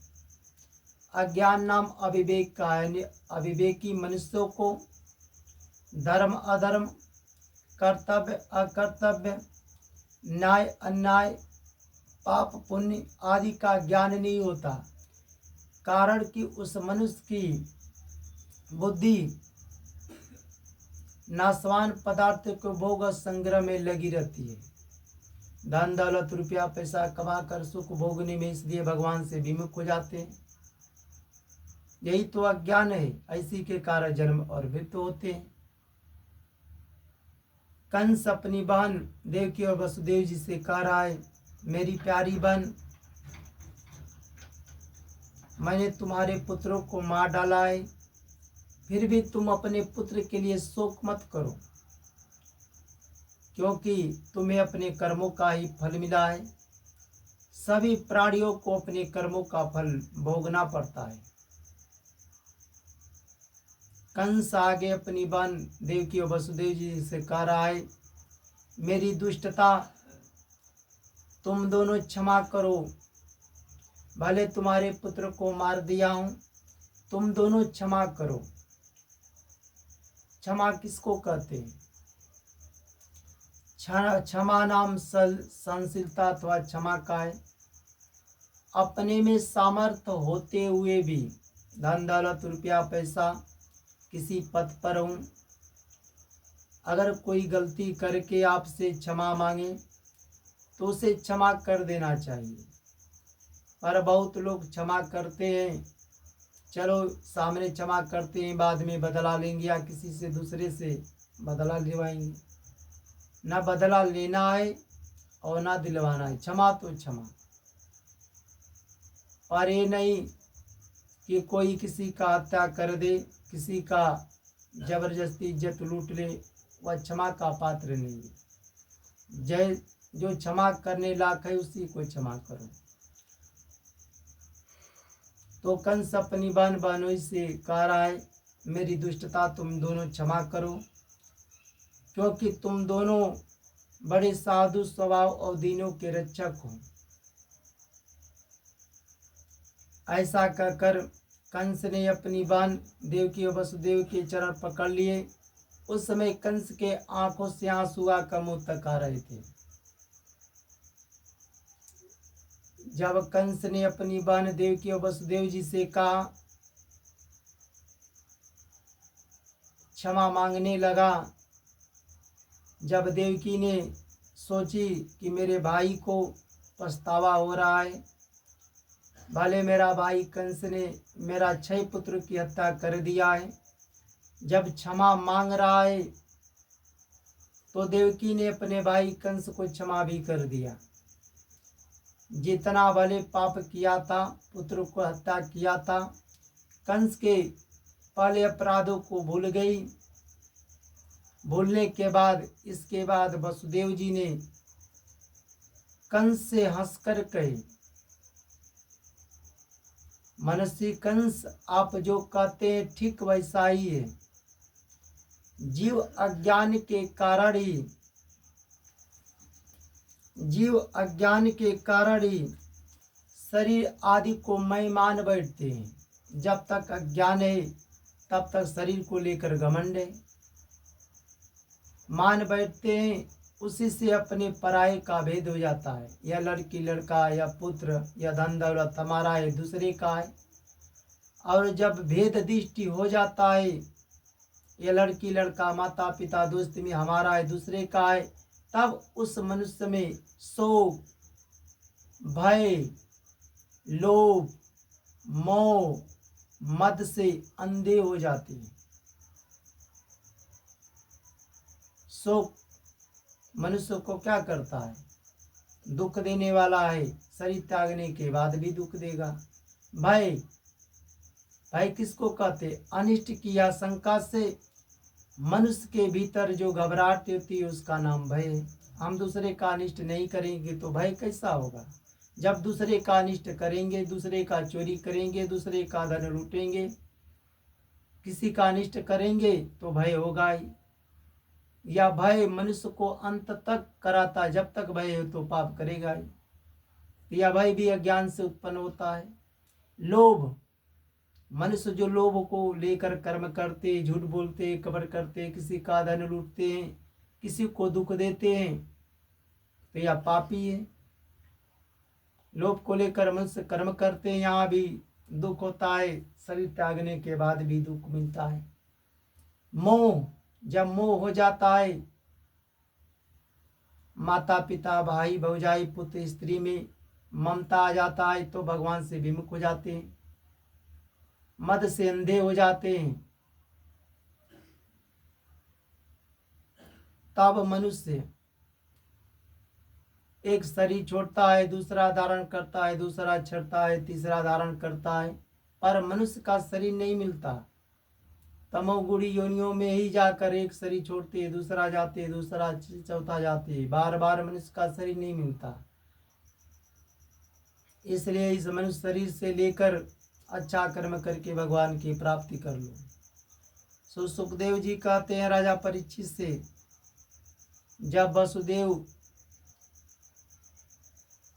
अज्ञान नाम अविवेक का है। अविवेकी मनुष्यों को धर्म अधर्म, कर्तव्य अकर्तव्य, न्याय अन्याय, पाप पुण्य आदि का ज्ञान नहीं होता। कारण कि उस मनुष्य की बुद्धि नाशवान पदार्थ को भोग और संग्रह में लगी रहती है। धन दौलत रुपया पैसा कमा कर सुख भोगने में इसलिए भगवान से विमुख हो जाते हैं। यही तो अज्ञान है। इसी के कारण जन्म और मृत्यु होते हैं। कंस अपनी बहन देवकी और वसुदेव जी से कह रहा है, मेरी प्यारी बहन, मैंने तुम्हारे पुत्रों को मार डाला है, फिर भी तुम अपने पुत्र के लिए शोक मत करो, क्योंकि तुम्हें अपने कर्मों का ही फल मिला है। सभी प्राणियों को अपने कर्मों का फल भोगना पड़ता है। कंस आगे अपनी बहन देवकी और वसुदेव जी से कह रहा है, मेरी दुष्टता तुम दोनों क्षमा करो। भले तुम्हारे पुत्र को मार दिया हूं, तुम दोनों क्षमा करो। क्षमा किसको कहते हैं? क्षमा नाम सहनशीलता अथवा क्षमा का है। अपने में सामर्थ्य होते हुए भी, धन दौलत रुपया पैसा, किसी पद पर हूँ, अगर कोई गलती करके आपसे क्षमा मांगे तो उसे क्षमा कर देना चाहिए। पर बहुत लोग क्षमा करते हैं, चलो सामने क्षमा करते हैं, बाद में बदला लेंगे या किसी से दूसरे से बदला दिलवाएंगे। ना बदला लेना है और ना दिलवाना है। क्षमा तो क्षमा। और ये नहीं कि कोई किसी का हत्या कर दे, किसी का जबरदस्ती इज्जत लूट ले, वह क्षमा का पात्र नहीं है। जो क्षमा करने लायक है उसी को क्षमा करो। तो कंस अपनी बहन बहनोई से कह रहा है, मेरी दुष्टता तुम दोनों क्षमा करो, क्योंकि तुम दोनों बड़े साधु स्वभाव और दीनों के रक्षक हो। ऐसा कहकर कंस ने अपनी बहन देवकी और वसुदेव के चरण पकड़ लिए। उस समय कंस के आंखों से आंसू आकर मुंह तक आ रहे थे। जब कंस ने अपनी बहन देवकी और वसुदेव जी से कहा, क्षमा मांगने लगा, जब देवकी ने सोची कि मेरे भाई को पछतावा हो रहा है, भले मेरा भाई कंस ने मेरा 6 पुत्र की हत्या कर दिया है, जब क्षमा मांग रहा है तो देवकी ने अपने भाई कंस को क्षमा भी कर दिया। जितना भले पाप किया था, पुत्र को हत्या किया था, कंस के पहले अपराधों को भूल गई। भूलने के बाद इसके बाद वसुदेव जी ने कंस से हंसकर कहे, मनसी कंस, आप जो कहते हैं ठीक वैसा ही है। जीव अज्ञान के कारण ही शरीर आदि को मैं मान बैठते हैं। जब तक अज्ञान है तब तक शरीर को लेकर घमंड है, मान बैठते हैं। उसी से अपने पराये का भेद हो जाता है। या लड़की लड़का, या पुत्र या धन दौलत हमारा है, दूसरे का है। और जब भेद दृष्टि हो जाता है, ये लड़की लड़का माता पिता दोस्त में हमारा है, दूसरे का है, तब उस मनुष्य में शोक, भय, लोभ, मोह, मद से अंधे हो जाते हैं। शोक मनुष्य को क्या करता है? दुख देने वाला है, शरीर त्यागने के बाद भी दुख देगा। भय, भय किसको कहते? अनिष्ट की आशंका से मनुष्य के भीतर जो घबराहट होती है उसका नाम भय है। हम दूसरे का अनिष्ट नहीं करेंगे तो भय कैसा होगा? जब दूसरे का अनिष्ट करेंगे, दूसरे का चोरी करेंगे, दूसरे का धन लूटेंगे, किसी का अनिष्ट करेंगे तो भय होगा ही। या भय मनुष्य को अंत तक कराता, जब तक भय हो तो पाप करेगा ही। या भय भी अज्ञान से उत्पन्न होता है। लोभ, मनुष्य जो लोभ को लेकर कर्म करते, झूठ बोलते, कपट करते, किसी का धन लूटते हैं, किसी को दुख देते हैं, तो यह पापी है। लोभ को लेकर मनुष्य कर्म करते हैं, यहाँ भी दुख होता है, शरीर त्यागने के बाद भी दुख मिलता है। मोह, जब मोह हो जाता है, माता पिता भाई भौजाई पुत्र स्त्री में ममता आ जाता है तो भगवान से विमुख हो जाते हैं, मद से अंधे हो जाते हैं। तब मनुष्य एक शरीर छोड़ता है, दूसरा धारण करता है, दूसरा छड़ता है, तीसरा धारण करता है, पर मनुष्य का शरीर नहीं मिलता। तमोगुणी योनियों में ही जाकर एक शरीर छोड़ते, दूसरा जाते, दूसरा चौथा जाते, बार बार मनुष्य का शरीर नहीं मिलता। इसलिए इस मनुष्य शरीर से लेकर अच्छा कर्म करके भगवान की प्राप्ति कर लो। सो सुखदेव जी कहते हैं राजा परीक्षित से, जब वसुदेव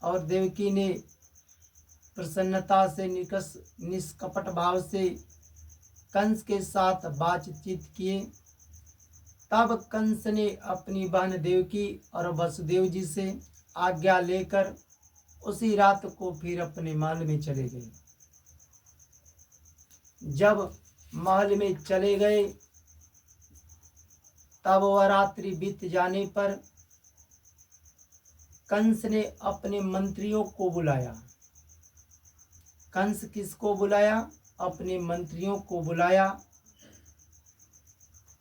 और देवकी ने प्रसन्नता से निष्कपट भाव से कंस के साथ बातचीत किए, तब कंस ने अपनी बहन देवकी और वसुदेव जी से आज्ञा लेकर उसी रात को फिर अपने महल में चले गए। जब महल में चले गए तब वह रात्रि बीत जाने पर कंस ने अपने मंत्रियों को बुलाया। कंस किसको बुलाया? अपने मंत्रियों को बुलाया।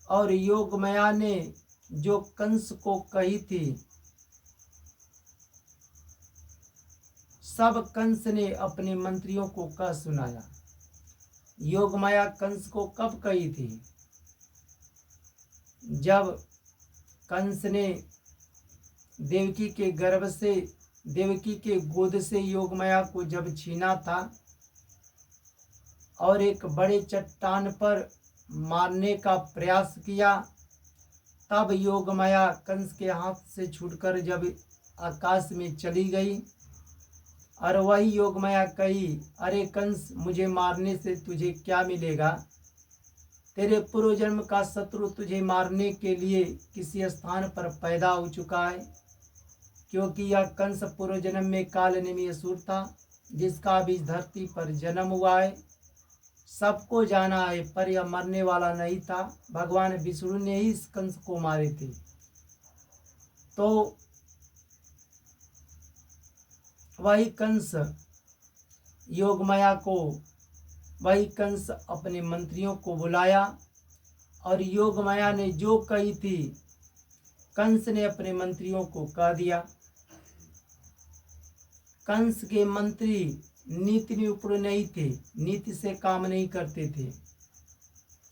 और योगमाया ने जो कंस को कही थी सब कंस ने अपने मंत्रियों को कह सुनाया। योगमाया कंस को कब कही थी? जब कंस ने देवकी के गर्भ से, देवकी के गोद से योगमाया को जब छीना था और एक बड़े चट्टान पर मारने का प्रयास किया, तब योगमाया कंस के हाथ से छूटकर जब आकाश में चली गई और वही योगमाया कही, अरे कंस, मुझे मारने से तुझे क्या मिलेगा? तेरे पूर्व जन्म का शत्रु तुझे मारने के लिए किसी स्थान पर पैदा हो चुका है, क्योंकि यह कंस पूर्व जन्म में कालनेमी असुर था, जिसका भी धरती पर जन्म हुआ है। सबको जाना है, पर यह मरने वाला नहीं था। भगवान विष्णु ने ही इस कंस को मारे थे। तो वही कंस योगमाया को, वही कंस अपने मंत्रियों को बुलाया और योगमाया ने जो कही थी कंस ने अपने मंत्रियों को कह दिया। कंस के मंत्री नीति में उपड़ नहीं थे, नीति से काम नहीं करते थे,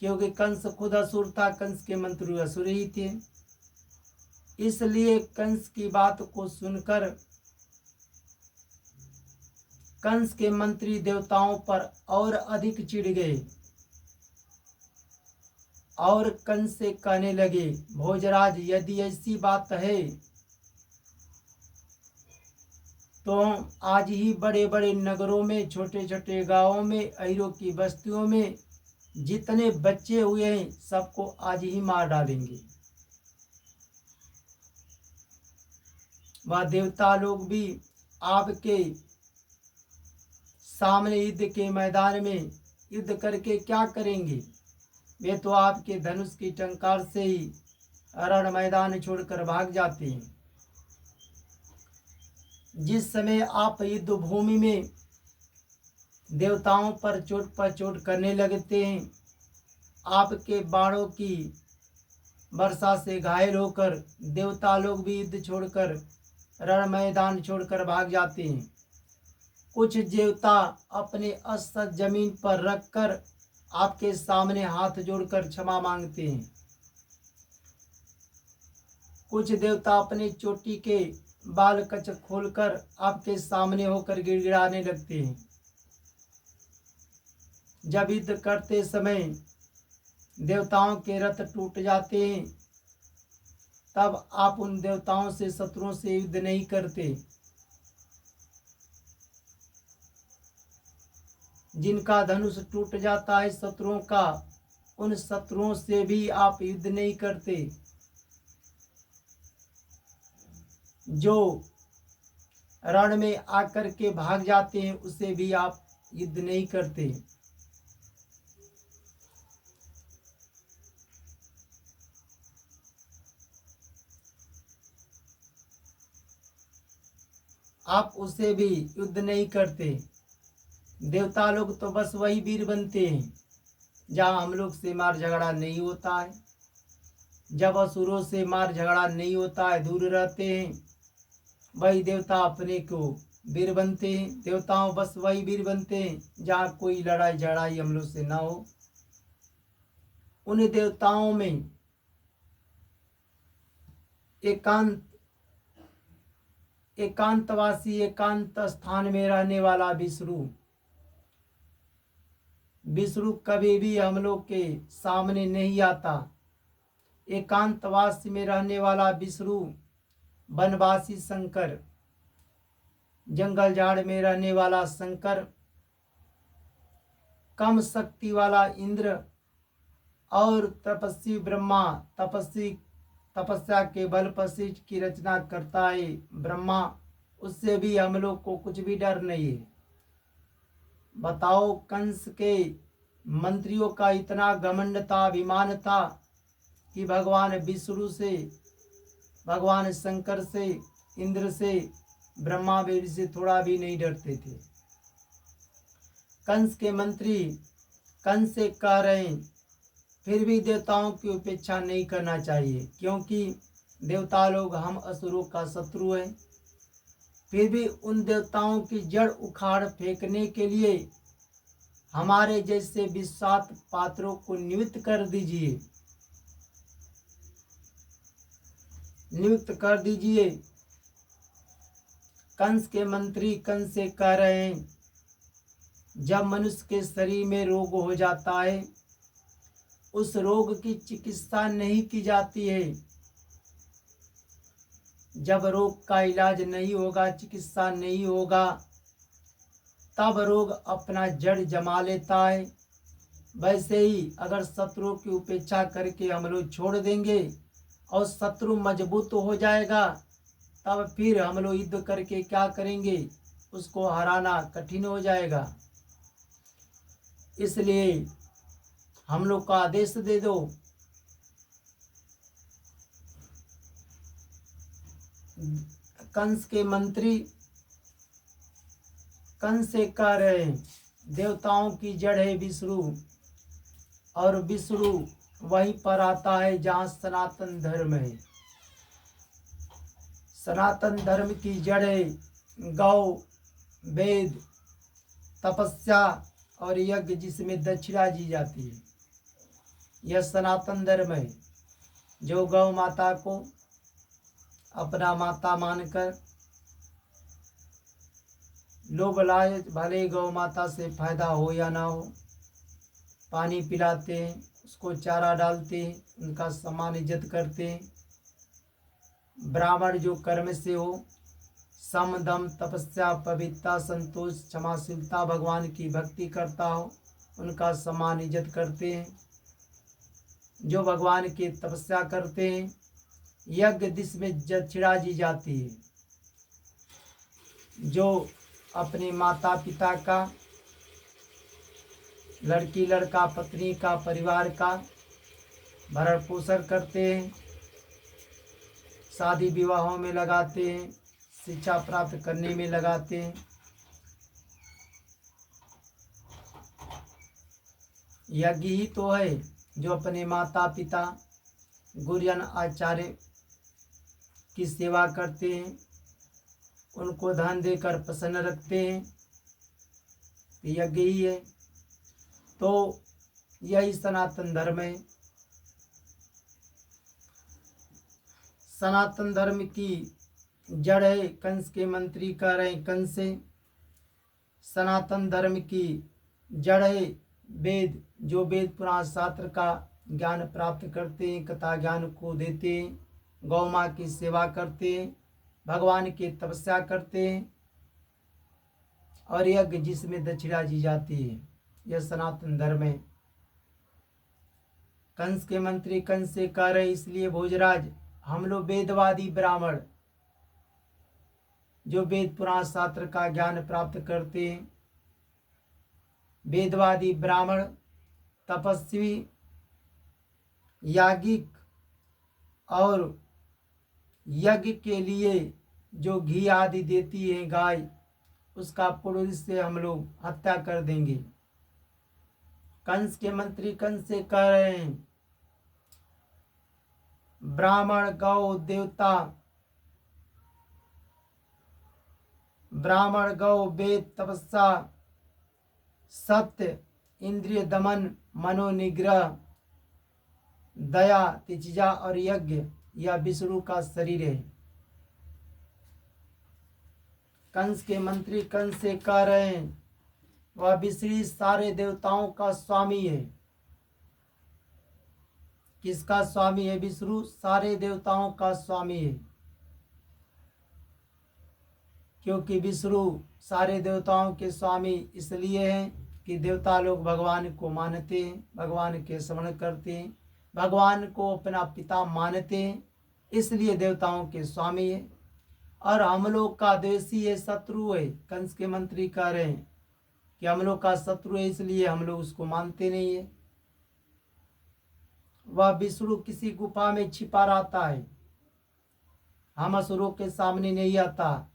क्योंकि कंस खुद असुर था, कंस के मंत्री असुर ही थे। इसलिए कंस की बात को सुनकर कंस के मंत्री देवताओं पर और अधिक चिढ़ गए और कंस से कहने लगे, भोजराज, यदि ऐसी बात है तो आज ही बड़े बड़े नगरों में, छोटे छोटे गांवों में, अहिरों की बस्तियों में जितने बच्चे हुए हैं सबको आज ही मार डालेंगे। वह देवता लोग भी आपके सामने युद्ध के मैदान में युद्ध करके क्या करेंगे? वे तो आपके धनुष की टंकार से ही रण मैदान छोड़कर भाग जाते हैं। जिस समय आप युद्ध भूमि में देवताओं पर चोट करने लगते हैं, आपके बाणों की वर्षा से घायल होकर देवता लोग भी युद्ध छोड़कर रण मैदान छोड़कर भाग जाते हैं। कुछ देवता अपने अस्त्र जमीन पर रखकर आपके सामने हाथ जोड़कर क्षमा मांगते हैं। कुछ देवता अपने चोटी के बाल कच खोलकर आपके सामने होकर गिड़गिड़ाने लगते हैं। जब युद्ध करते समय देवताओं के रथ टूट जाते हैं, तब आप उन देवताओं से, शत्रुओं से युद्ध नहीं करते। जिनका धनुष टूट जाता है शत्रुओं का, उन शत्रुओं से भी आप युद्ध नहीं करते। जो रण में आकर के भाग जाते हैं, उसे भी आप युद्ध नहीं करते। आप उसे भी युद्ध नहीं करते। देवता लोग तो बस वही वीर बनते हैं जहाँ हम लोग से मार झगड़ा नहीं होता है। जब असुरों से मार झगड़ा नहीं होता है, दूर रहते हैं, वही देवता अपने को वीर बनते हैं। देवताओं बस वही वीर बनते हैं जहाँ कोई लड़ाई झगड़ाई हम लोग से ना हो। उन देवताओं में एकांतवासी, एकांत स्थान में रहने वाला विष्णु कभी भी हम लोग के सामने नहीं आता। एकांतवास में रहने वाला विष्णु, वनवासी शंकर, जंगल झाड़ में रहने वाला शंकर, कम शक्ति वाला इंद्र और तपस्वी ब्रह्मा, तपस्या के बल पर सृष्टि की रचना करता है ब्रह्मा, उससे भी हम लोग को कुछ भी डर नहीं है। बताओ, कंस के मंत्रियों का इतना घमंड था, अभिमान था कि भगवान विष्णु से, भगवान शंकर से, इंद्र से, ब्रह्मा विष्णु से थोड़ा भी नहीं डरते थे। कंस के मंत्री कंस से कह रहे हैं, फिर भी देवताओं की उपेक्षा नहीं करना चाहिए, क्योंकि देवता लोग हम असुरों का शत्रु हैं। फिर भी उन देवताओं की जड़ उखाड़ फेंकने के लिए हमारे जैसे विश्वास पात्रों को नियुक्त कर दीजिए, नियुक्त कर दीजिए। कंस के मंत्री कंस से कह रहे हैं, जब मनुष्य के शरीर में रोग हो जाता है, उस रोग की चिकित्सा नहीं की जाती है। जब रोग का इलाज नहीं होगा, चिकित्सा नहीं होगा, तब रोग अपना जड़ जमा लेता है। वैसे ही अगर शत्रुओं की उपेक्षा करके हम लोग छोड़ देंगे और शत्रु मजबूत हो जाएगा, तब फिर हम लोग युद्ध करके क्या करेंगे, उसको हराना कठिन हो जाएगा। इसलिए हम लोग को आदेश दे दो। कंस के मंत्री कंस से कह रहे हैं, देवताओं की जड़ है विष्णु, और विष्णु वहीं पर आता है जहाँ सनातन धर्म है। सनातन धर्म की जड़ है गौ, वेद, तपस्या और यज्ञ, जिसमें दक्षिणा दी जाती है। यह सनातन धर्म है, जो गौ माता को अपना माता मानकर लोभ लालच, भले गौ माता से फायदा हो या ना हो, पानी पिलाते हैं, उसको चारा डालते हैं, उनका सम्मान इज्जत करते हैं। ब्राह्मण जो कर्म से हो, सम दम तपस्या पवित्रता संतोष क्षमाशीलता भगवान की भक्ति करता हो, उनका सम्मान इज्जत करते हैं। जो भगवान की तपस्या करते हैं, यज्ञ जिसमें दक्षिणा दी जाती है, जो अपने माता पिता का, लड़की लड़का पत्नी का, परिवार का भरण पोषण करते हैं, शादी विवाहों में लगाते हैं, शिक्षा प्राप्त करने में लगाते हैं। यज्ञ ही तो है जो अपने माता पिता, गुरुजन आचार्य की सेवा करते हैं, उनको धन देकर प्रसन्न रखते हैं, यज्ञ ही है। तो यही सनातन धर्म है। सनातन धर्म की जड़ है। कंस के मंत्री कह रहे हैं कंस से। सनातन धर्म की जड़ है वेद, जो वेद पुराण शास्त्र का ज्ञान प्राप्त करते हैं, कथा ज्ञान को देते हैं, गौ माँ की सेवा करते हैं, भगवान की तपस्या करते हैं, और यज्ञ जिसमें दक्षिणा दी जाती है, यह सनातन धर्म है। कंस के मंत्री कंस से कह रहे, इसलिए भोजराज हम लोग वेदवादी ब्राह्मण, जो वेद पुराण शास्त्र का ज्ञान प्राप्त करते हैं, वेदवादी ब्राह्मण, तपस्वी, याज्ञिक, और यज्ञ के लिए जो घी आदि देती है गाय, उसका पुरोहित से हम लोग हत्या कर देंगे। कंस के मंत्री कंस से कह रहे हैं, ब्राह्मण गौ देवता, ब्राह्मण गौ वेद तपस्या, सत्य, इंद्रिय दमन, मनोनिग्रह, दया, तिजया और यज्ञ, यह विष्णु का शरीर है। कंस के मंत्री कंस से कह रहे हैं, वह विष्णु सारे देवताओं का स्वामी है। किसका स्वामी है? विष्णु सारे देवताओं का स्वामी है, क्योंकि विष्णु सारे देवताओं के स्वामी इसलिए हैं कि देवता लोग भगवान को मानते हैं, भगवान के स्मरण करते हैं, भगवान को अपना पिता मानते हैं, इसलिए देवताओं के स्वामी है। और हम लोग का द्वेषी है, शत्रु है। कंस के मंत्री कह रहे हैं कि हम लोग का शत्रु है, इसलिए हम लोग उसको मानते नहीं है। वह विष्णु किसी गुफा में छिपा रहता है, हम असुरों के सामने नहीं आता।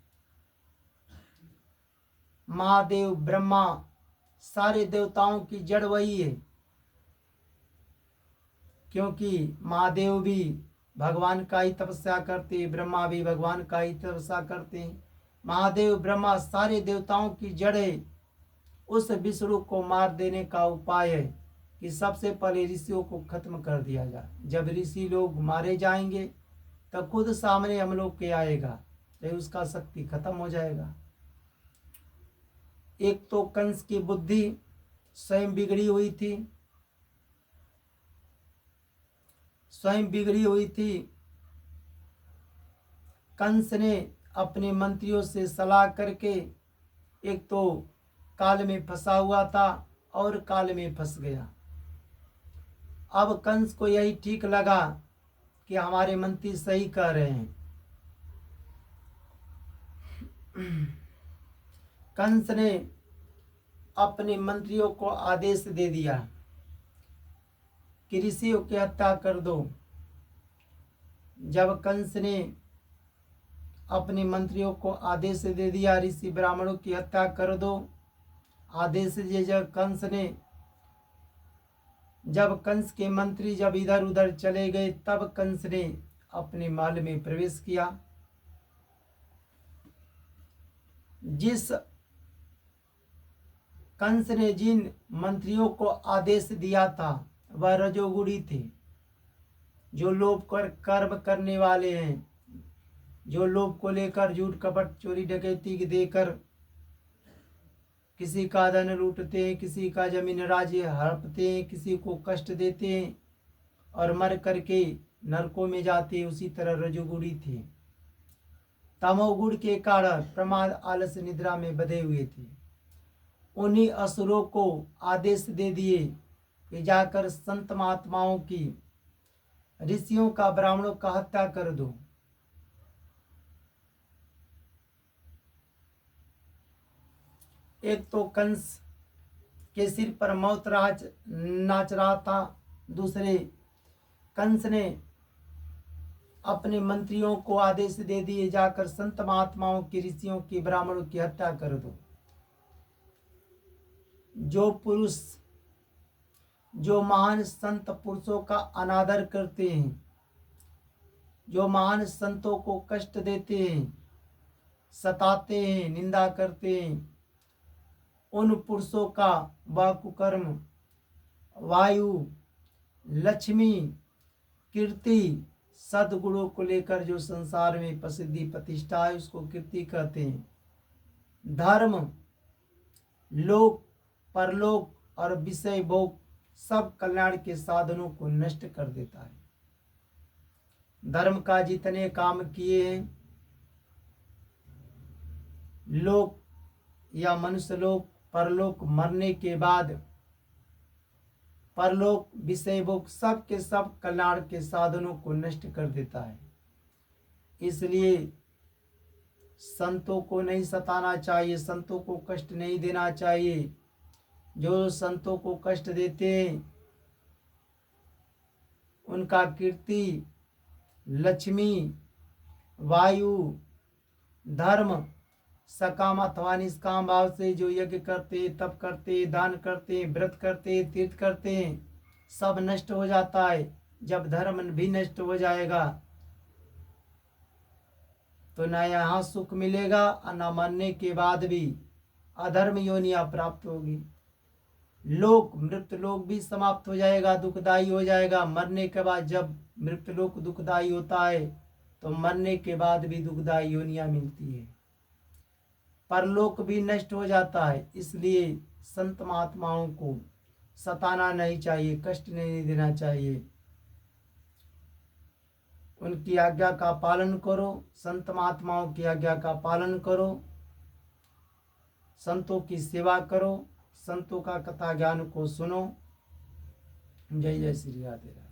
महादेव ब्रह्मा सारे देवताओं की जड़ वही है, क्योंकि महादेव भी भगवान का ही तपस्या करते हैं, ब्रह्मा भी भगवान का ही तपस्या करते हैं। महादेव ब्रह्मा सारे देवताओं की जड़ है। उस विष्णु को मार देने का उपाय है कि सबसे पहले ऋषियों को खत्म कर दिया जाए। जब ऋषि लोग मारे जाएंगे तब खुद सामने हम लोग के आएगा, तो उसका शक्ति खत्म हो जाएगा। एक तो कंस की बुद्धि स्वयं बिगड़ी हुई थी, स्वयं बिगड़ी हुई थी। कंस ने अपने मंत्रियों से सलाह करके, एक तो काल में फंसा हुआ था और काल में फंस गया। अब कंस को यही ठीक लगा कि हमारे मंत्री सही कह रहे हैं। कंस ने अपने मंत्रियों को आदेश दे दिया कि ऋषियों की हत्या कर दो। जब कंस ने अपने मंत्रियों को आदेश दे दिया ऋषि ब्राह्मणों की हत्या कर दो, आदेश दिए, जब कंस के मंत्री जब इधर उधर चले गए, तब कंस ने अपने महल में प्रवेश किया। जिस कंस ने जिन मंत्रियों को आदेश दिया था वह रजोगुणी थे, जो लोभ कर कर्म करने वाले हैं, जो लोभ को लेकर झूठ कपट चोरी डकैती देकर किसी का धन लूटते हैं, किसी का जमीन राज्य हड़पते हैं, किसी को कष्ट देते हैं और मर करके नरकों में जाते हैं, उसी तरह रजोगुणी थे। तमोगुण के कारण प्रमाद आलस निद्रा में बधे हुए थे। उन्हीं असुरों को आदेश दे दिए कि जाकर संत महात्माओं की, ऋषियों का, ब्राह्मणों का हत्या कर दो। एक तो कंस के सिर पर मौत राज नाच रहा था, दूसरे कंस ने अपने मंत्रियों को आदेश दे दिए जाकर संत महात्माओं की, ऋषियों की, ब्राह्मणों की हत्या कर दो। जो पुरुष, जो महान संत पुरुषों का अनादर करते हैं, जो महान संतों को कष्ट देते हैं, सताते हैं, निंदा करते हैं, उन पुरुषों का वह कुकर्म वायु, लक्ष्मी, कीर्ति, सद्गुणों को लेकर जो संसार में प्रसिद्धि प्रतिष्ठा है उसको कीर्ति कहते हैं। धर्म, लोक, परलोक और विषय भोग सब कल्याण के साधनों को नष्ट कर देता है। धर्म का जितने काम किए हैं, लोक या मनुष्य लोक, परलोक, मरने के बाद परलोक, विषय भोग सब के सब कल्याण के साधनों को नष्ट कर देता है। इसलिए संतों को नहीं सताना चाहिए, संतों को कष्ट नहीं देना चाहिए। जो संतों को कष्ट देते हैं उनका कीर्ति, लक्ष्मी, वायु, धर्म, सकाम अथवा निष्काम भाव से जो यज्ञ करते, तप करते, दान करते, व्रत करते, तीर्थ करते हैं, सब नष्ट हो जाता है। जब धर्म भी नष्ट हो जाएगा तो न यहाँ सुख मिलेगा और न मरने के बाद भी अधर्म योनियां प्राप्त होगी। लोक, मृत लोक भी समाप्त हो जाएगा, दुखदायी हो जाएगा। मरने के बाद जब मृत लोक दुखदायी होता है तो मरने के बाद भी दुखदायी योनियां मिलती है। परलोक भी नष्ट हो जाता है। इसलिए संत महात्माओं को सताना नहीं चाहिए, कष्ट नहीं देना चाहिए। उनकी आज्ञा का पालन करो, संत महात्माओं की आज्ञा का पालन करो, संतों की सेवा करो, संतों का कथा ज्ञान को सुनो। जय जय श्री राधे।